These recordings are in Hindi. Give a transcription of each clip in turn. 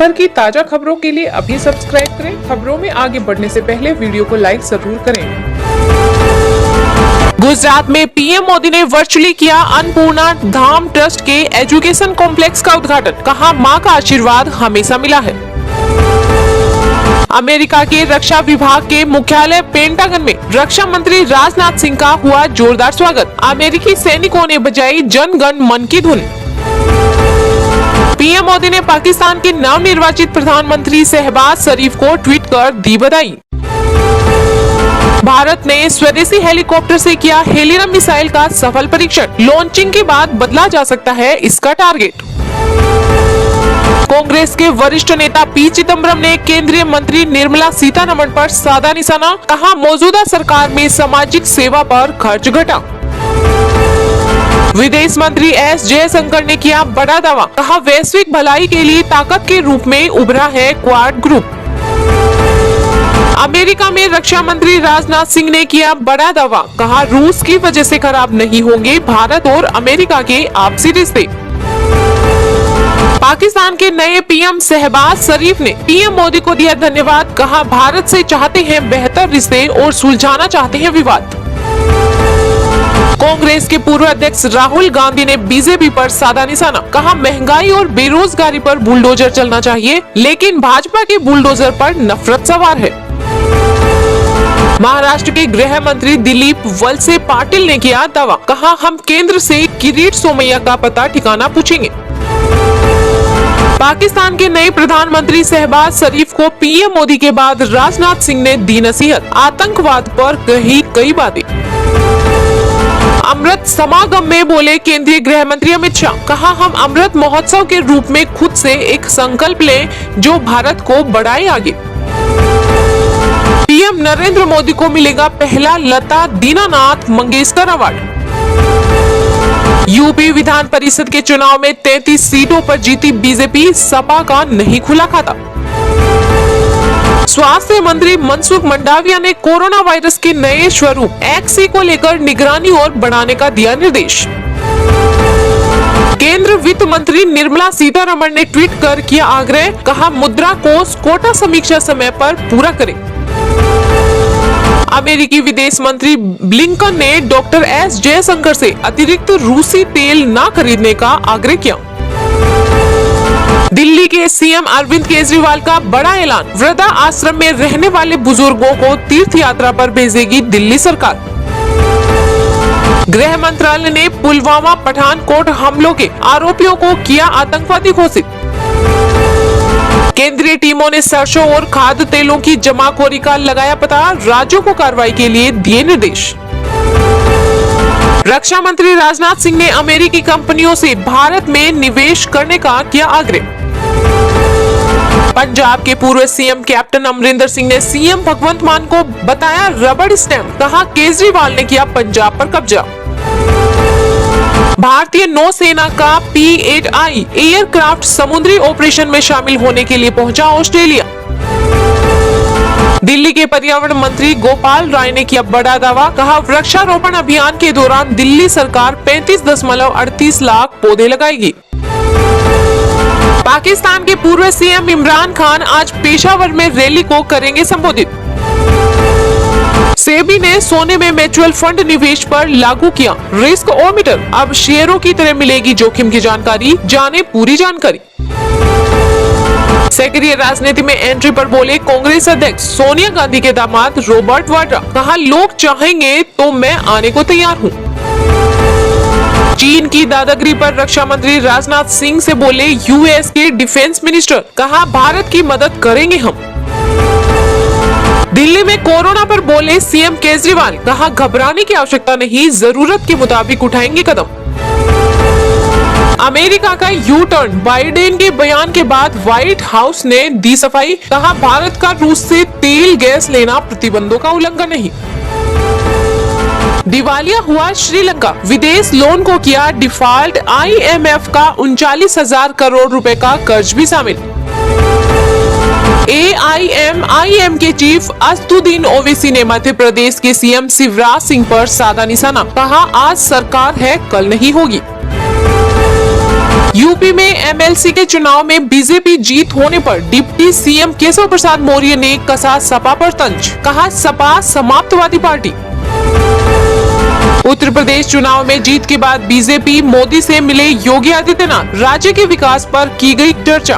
भर की ताजा खबरों के लिए अभी सब्सक्राइब करें। खबरों में आगे बढ़ने से पहले वीडियो को लाइक जरूर करें। गुजरात में पीएम मोदी ने वर्चुअली किया अन्नपूर्णा धाम ट्रस्ट के एजुकेशन कॉम्प्लेक्स का उद्घाटन। कहा, मां का आशीर्वाद हमेशा मिला है। अमेरिका के रक्षा विभाग के मुख्यालय पेंटागन में रक्षा मंत्री राजनाथ सिंह का हुआ जोरदार स्वागत। अमेरिकी सैनिकों ने बजाई जन गण मन की धुन। पीएम मोदी ने पाकिस्तान के नवनिर्वाचित प्रधानमंत्री शहबाज शरीफ को ट्वीट कर दी बधाई। भारत ने स्वदेशी हेलीकॉप्टर से किया हेलियम मिसाइल का सफल परीक्षण। लॉन्चिंग के बाद बदला जा सकता है इसका टारगेट। कांग्रेस के वरिष्ठ नेता पी चिदम्बरम ने केंद्रीय मंत्री निर्मला सीतारमण पर साधा निशाना। कहा, मौजूदा सरकार में सामाजिक सेवा पर खर्च घटा। विदेश मंत्री एस जयशंकर ने किया बड़ा दावा। कहा, वैश्विक भलाई के लिए ताकत के रूप में उभरा है क्वाड ग्रुप। अमेरिका में रक्षा मंत्री राजनाथ सिंह ने किया बड़ा दावा। कहा, रूस की वजह से खराब नहीं होंगे भारत और अमेरिका के आपसी रिश्ते। पाकिस्तान के नए पीएम शहबाज शरीफ ने पीएम मोदी को दिया धन्यवाद। कहा, भारत से चाहते हैं बेहतर रिश्ते और सुलझाना चाहते हैं विवाद। कांग्रेस के पूर्व अध्यक्ष राहुल गांधी ने बीजेपी पर साधा निशाना। कहा, महंगाई और बेरोजगारी पर बुलडोजर चलना चाहिए, लेकिन भाजपा के बुलडोजर पर नफरत सवार है। महाराष्ट्र के गृह मंत्री दिलीप वलसे पाटिल ने किया दावा। कहा, हम केंद्र से किरीट सोमैया का पता ठिकाना पूछेंगे। पाकिस्तान के नए प्रधानमंत्री शहबाज शरीफ को पीएम मोदी के बाद राजनाथ सिंह ने दी नसीहत। आतंकवाद पर कही कई बातें। अमृत समागम में बोले केंद्रीय गृह मंत्री अमित शाह। कहा, हम अमृत महोत्सव के रूप में खुद से एक संकल्प लें जो भारत को बढ़ाए आगे। पीएम नरेंद्र मोदी को मिलेगा पहला लता दीनानाथ मंगेशकर अवार्ड। यूपी विधान परिषद के चुनाव में 33 सीटों पर जीती बीजेपी, सपा का नहीं खुला खाता। स्वास्थ्य मंत्री मनसुख मंडाविया ने कोरोना वायरस के नए स्वरूप XE को लेकर निगरानी और बढ़ाने का दिया निर्देश। केंद्र वित्त मंत्री निर्मला सीतारमण ने ट्वीट कर किया आग्रह। कहा, मुद्रा कोष कोटा समीक्षा समय पर पूरा करें। अमेरिकी विदेश मंत्री ब्लिंकन ने डॉक्टर एस जयशंकर से अतिरिक्त रूसी तेल न खरीदने का आग्रह किया। दिल्ली के सीएम अरविंद केजरीवाल का बड़ा ऐलान। वृद्धा आश्रम में रहने वाले बुजुर्गों को तीर्थ यात्रा पर भेजेगी दिल्ली सरकार। गृह मंत्रालय ने पुलवामा पठानकोट हमलों के आरोपियों को किया आतंकवादी घोषित। केंद्रीय टीमों ने सरसों और खाद्य तेलों की जमाखोरी का लगाया पता। राज्यों को कार्रवाई के लिए दिए निर्देश। रक्षा मंत्री राजनाथ सिंह ने अमेरिकी कंपनियों से भारत में निवेश करने का किया आग्रह। पंजाब के पूर्व सीएम कैप्टन अमरिंदर सिंह ने सीएम भगवंत मान को बताया रबड़ स्टैंप। कहा, केजरीवाल ने किया पंजाब पर कब्जा। भारतीय नौसेना का P-8I एयरक्राफ्ट समुद्री ऑपरेशन में शामिल होने के लिए पहुंचा ऑस्ट्रेलिया। दिल्ली के पर्यावरण मंत्री गोपाल राय ने किया बड़ा दावा। कहा, वृक्षारोपण अभियान के दौरान दिल्ली सरकार 35.38 लाख पौधे लगाएगी। पाकिस्तान के पूर्व सीएम इमरान खान आज पेशावर में रैली को करेंगे संबोधित। सेबी ने सोने में म्यूचुअल फंड निवेश पर लागू किया रिस्क ओमीटर। अब शेयरों की तरह मिलेगी जोखिम की जानकारी। जाने पूरी जानकारी। सक्रिय राजनीति में एंट्री पर बोले कांग्रेस अध्यक्ष सोनिया गांधी के दामाद रॉबर्ट वाड्रा। कहा, लोग चाहेंगे तो मैं आने को तैयार हूँ। चीन की दादागिरी पर रक्षा मंत्री राजनाथ सिंह से बोले यूएस के डिफेंस मिनिस्टर। कहा, भारत की मदद करेंगे हम। दिल्ली में कोरोना पर बोले सीएम केजरीवाल। कहा, घबराने की आवश्यकता नहीं, जरूरत के मुताबिक उठाएंगे कदम। अमेरिका का यू टर्न। बाइडेन के बयान के बाद व्हाइट हाउस ने दी सफाई। कहा, भारत का रूस से तेल गैस लेना प्रतिबंधों का उल्लंघन नहीं। दिवालिया हुआ श्रीलंका। विदेश लोन को किया डिफॉल्ट। IMF का 39,000 करोड़ रुपए का कर्ज भी शामिल। AIMIM के चीफ असदुद्दीन ओवैसी ने मध्य प्रदेश के सीएम शिवराज सिंह पर साधा निशाना। कहा, आज सरकार है कल नहीं होगी। यूपी में एमएलसी के चुनाव में बीजेपी जीत होने पर डिप्टी सीएम केशव प्रसाद मौर्य ने कसा सपा पर तंज, कहा सपा समाप्तवादी पार्टी। उत्तर प्रदेश चुनाव में जीत के बाद बीजेपी मोदी से मिले योगी आदित्यनाथ, राज्य के विकास पर की गई चर्चा।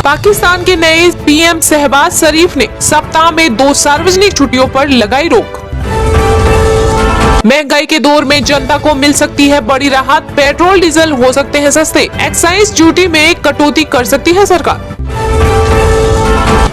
पाकिस्तान के नए पीएम शहबाज शरीफ ने सप्ताह में 2 सार्वजनिक छुट्टियों पर लगाई रोक। महंगाई के दौर में जनता को मिल सकती है बड़ी राहत, पेट्रोल डीजल हो सकते हैं सस्ते, एक्साइज ड्यूटी में कटौती कर सकती है सरकार।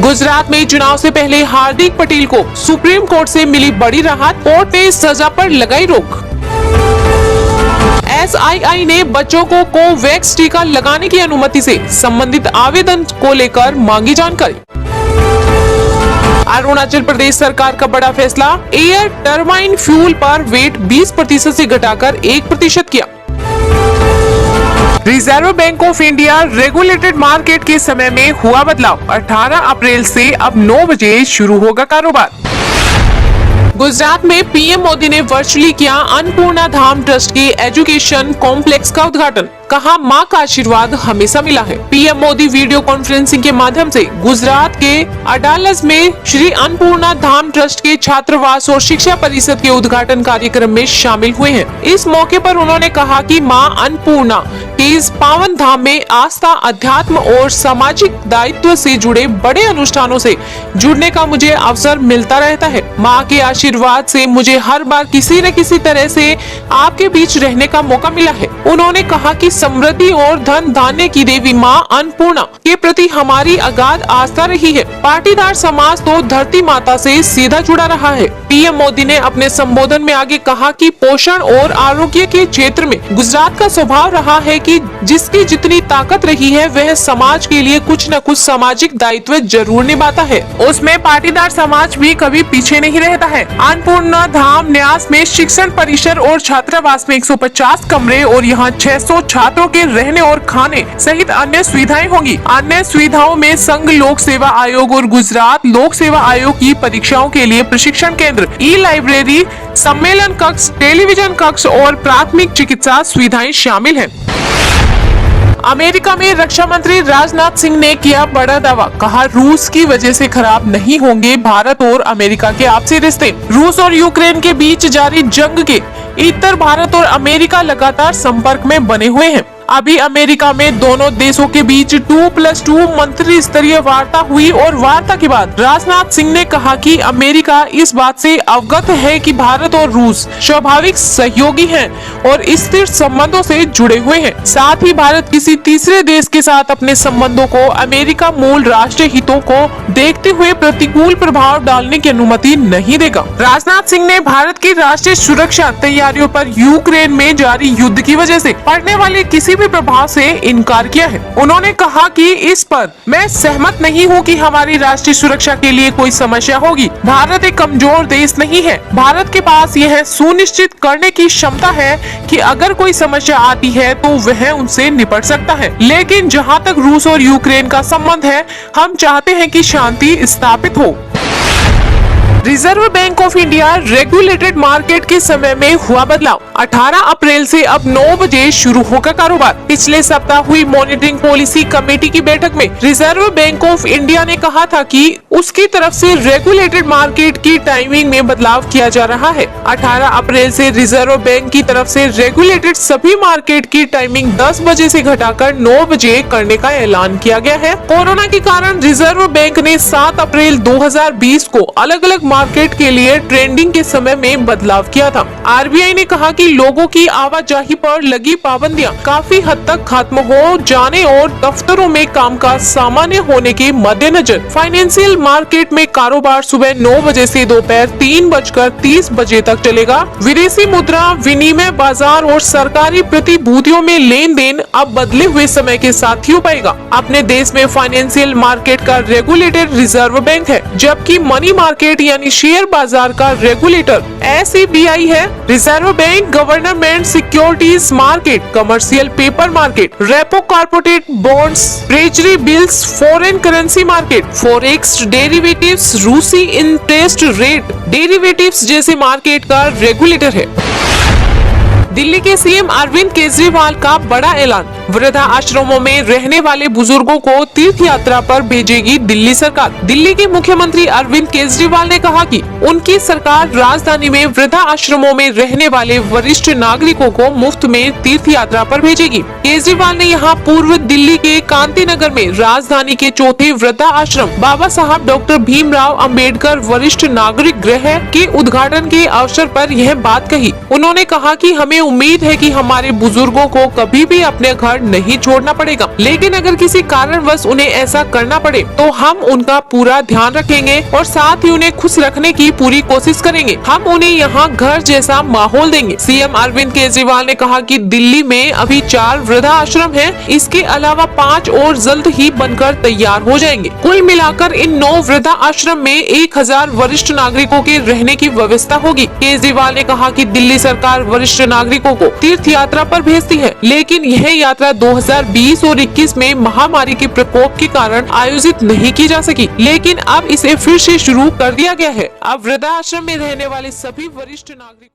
गुजरात में चुनाव से पहले हार्दिक पटेल को सुप्रीम कोर्ट से मिली बड़ी राहत, कोर्ट ने सजा पर लगाई रोक। एसआईआई ने बच्चों को कोवैक्स टीका लगाने की अनुमति से संबंधित आवेदन को लेकर मांगी जानकारी। अरुणाचल प्रदेश सरकार का बड़ा फैसला, एयर टरबाइन फ्यूल पर वेट 20% से घटाकर 1% किया। Reserve bank of India regulated market के समय में हुआ बदलाव, 18 अप्रैल से अब 9 बजे शुरू होगा कारोबार। गुजरात में पीएम मोदी ने वर्चुअली किया अन्नपूर्णा धाम ट्रस्ट के एजुकेशन कॉम्प्लेक्स का उद्घाटन, कहा मां का आशीर्वाद हमेशा मिला है। पीएम मोदी वीडियो कॉन्फ्रेंसिंग के माध्यम से गुजरात के अडालज में श्री अन्नपूर्णा धाम ट्रस्ट के छात्रावास और शिक्षा परिषद के उद्घाटन कार्यक्रम में शामिल हुए हैं। इस मौके पर उन्होंने कहा कि मां अन्नपूर्णा के इस पावन धाम में आस्था, अध्यात्म और सामाजिक दायित्व से जुड़े बड़े अनुष्ठानों से जुड़ने का मुझे अवसर मिलता रहता है। मां के आशीर्वाद से मुझे हर बार किसी न किसी तरह से आपके बीच रहने का मौका मिला है। उन्होंने कहा कि समृद्धि और धन धान्य की देवी मां अन्नपूर्णा के प्रति हमारी अगाध आस्था रही है। पाटीदार समाज तो धरती माता से सीधा जुड़ा रहा है। पीएम मोदी ने अपने संबोधन में आगे कहा कि पोषण और आरोग्य के क्षेत्र में गुजरात का स्वभाव रहा है कि जिसकी जितनी ताकत रही है वह समाज के लिए कुछ न कुछ सामाजिक दायित्व जरूर निभाता है। उसमें पाटीदार समाज भी कभी पीछे नहीं रहता है। अन्नपूर्णा धाम न्यास में शिक्षण परिसर और छात्रावास में 150 कमरे और यहाँ 600 छात्रों के रहने और खाने सहित अन्य सुविधाएं होंगी। अन्य सुविधाओं में संघ लोक सेवा आयोग और गुजरात लोक सेवा आयोग की परीक्षाओं के लिए प्रशिक्षण केंद्र, ई लाइब्रेरी, सम्मेलन कक्ष, टेलीविजन कक्ष और प्राथमिक चिकित्सा सुविधाएं शामिल हैं। अमेरिका में रक्षा मंत्री राजनाथ सिंह ने किया बड़ा दावा, कहा रूस की वजह से खराब नहीं होंगे भारत और अमेरिका के आपसी रिश्ते। रूस और यूक्रेन के बीच जारी जंग के इतर भारत और अमेरिका लगातार संपर्क में बने हुए हैं। अभी अमेरिका में दोनों देशों के बीच 2+2 मंत्री स्तरीय वार्ता हुई और वार्ता के बाद राजनाथ सिंह ने कहा कि अमेरिका इस बात से अवगत है कि भारत और रूस स्वाभाविक सहयोगी हैं और स्थिर संबंधों से जुड़े हुए हैं। साथ ही भारत किसी तीसरे देश के साथ अपने संबंधों को अमेरिका मूल राष्ट्रीय हितों को देखते हुए प्रतिकूल प्रभाव डालने की अनुमति नहीं देगा। राजनाथ सिंह ने भारत की राष्ट्रीय सुरक्षा तैयारियों पर यूक्रेन में जारी युद्ध की वजह से पड़ने वाले किसी भी प्रभाव से इनकार किया है। उन्होंने कहा कि इस पर मैं सहमत नहीं हूं कि हमारी राष्ट्रीय सुरक्षा के लिए कोई समस्या होगी। भारत एक कमजोर देश नहीं है। भारत के पास यह सुनिश्चित करने की क्षमता है कि अगर कोई समस्या आती है तो वह उनसे निपट सकता है। लेकिन जहां तक रूस और यूक्रेन का संबंध है, हम चाहते हैं कि शांति स्थापित हो। Reserve bank of India regulated market के समय में हुआ बदलाव, 18 अप्रैल से अब 9 बजे शुरू होगा कारोबार। पिछले सप्ताह हुई मॉनिटरिंग पॉलिसी कमेटी की बैठक में रिजर्व बैंक ऑफ इंडिया ने कहा था कि उसकी तरफ से रेगुलेटेड मार्केट की टाइमिंग में बदलाव किया जा रहा है। 18 अप्रैल से रिजर्व बैंक की तरफ से रेगुलेटेड सभी मार्केट की टाइमिंग 10 बजे से घटाकर 9 बजे करने का ऐलान किया गया है। कोरोना के कारण रिजर्व बैंक ने 7 अप्रैल 2020 को अलग अलग मार्केट के लिए ट्रेडिंग के समय में बदलाव किया था। आरबीआई ने कहा कि लोगों की आवाजाही पर लगी पाबंदियां काफी हद तक खत्म हो जाने और दफ्तरों में कामकाज सामान्य होने के मद्देनजर फाइनेंशियल मार्केट में कारोबार सुबह 9 बजे से दोपहर 3:30 बजे तक चलेगा। विदेशी मुद्रा विनिमय बाजार और सरकारी प्रतिभूतियों में लेन देन अब बदले हुए समय के साथ ही हो पाएगा। अपने देश में फाइनेंशियल मार्केट का रेगुलेटर रिजर्व बैंक है, जबकि मनी मार्केट यानी शेयर बाजार का रेगुलेटर SEBI है। Reserve bank government securities market, commercial paper market, repo corporate bonds, treasury bills, foreign currency market, forex derivatives, रूसी इंटरेस्ट रेट डेरिवेटिव्स जैसे मार्केट का रेगुलेटर है। दिल्ली के सीएम अरविंद केजरीवाल का बड़ा ऐलान, वृद्धा आश्रमों में रहने वाले बुजुर्गों को तीर्थ यात्रा पर भेजेगी दिल्ली सरकार। दिल्ली के मुख्यमंत्री अरविंद केजरीवाल ने कहा कि उनकी सरकार राजधानी में वृद्धा आश्रमों में रहने वाले वरिष्ठ नागरिकों को मुफ्त में तीर्थ यात्रा पर भेजेगी। केजरीवाल ने यहाँ पूर्व दिल्ली के कांति नगर में राजधानी के चौथे वृद्धा आश्रम बाबा साहब डॉक्टर भीमराव अंबेडकर वरिष्ठ नागरिक गृह के उद्घाटन के अवसर पर यह बात कही। उन्होंने कहा कि हमें उम्मीद है कि हमारे बुजुर्गों को कभी भी अपने घर नहीं छोड़ना पड़ेगा, लेकिन अगर किसी कारणवश उन्हें ऐसा करना पड़े तो हम उनका पूरा ध्यान रखेंगे और साथ ही उन्हें खुश रखने की पूरी कोशिश करेंगे। हम उन्हें यहाँ घर जैसा माहौल देंगे। सीएम अरविंद केजरीवाल ने कहा कि दिल्ली में अभी 4 वृद्धा आश्रम हैं, इसके अलावा 5 और जल्द ही बनकर तैयार हो जाएंगे। कुल मिलाकर इन 9 वृद्धा आश्रम में 1000 वरिष्ठ नागरिकों के रहने की व्यवस्था होगी। केजरीवाल ने कहा कि दिल्ली सरकार वरिष्ठ नागरिकों को तीर्थ यात्रा पर भेजती है, लेकिन यह यात्रा 2020 और 21 में महामारी के प्रकोप के कारण आयोजित नहीं की जा सकी, लेकिन अब इसे फिर से शुरू कर दिया गया है। अब वृद्धाश्रम में रहने वाले सभी वरिष्ठ नागरिक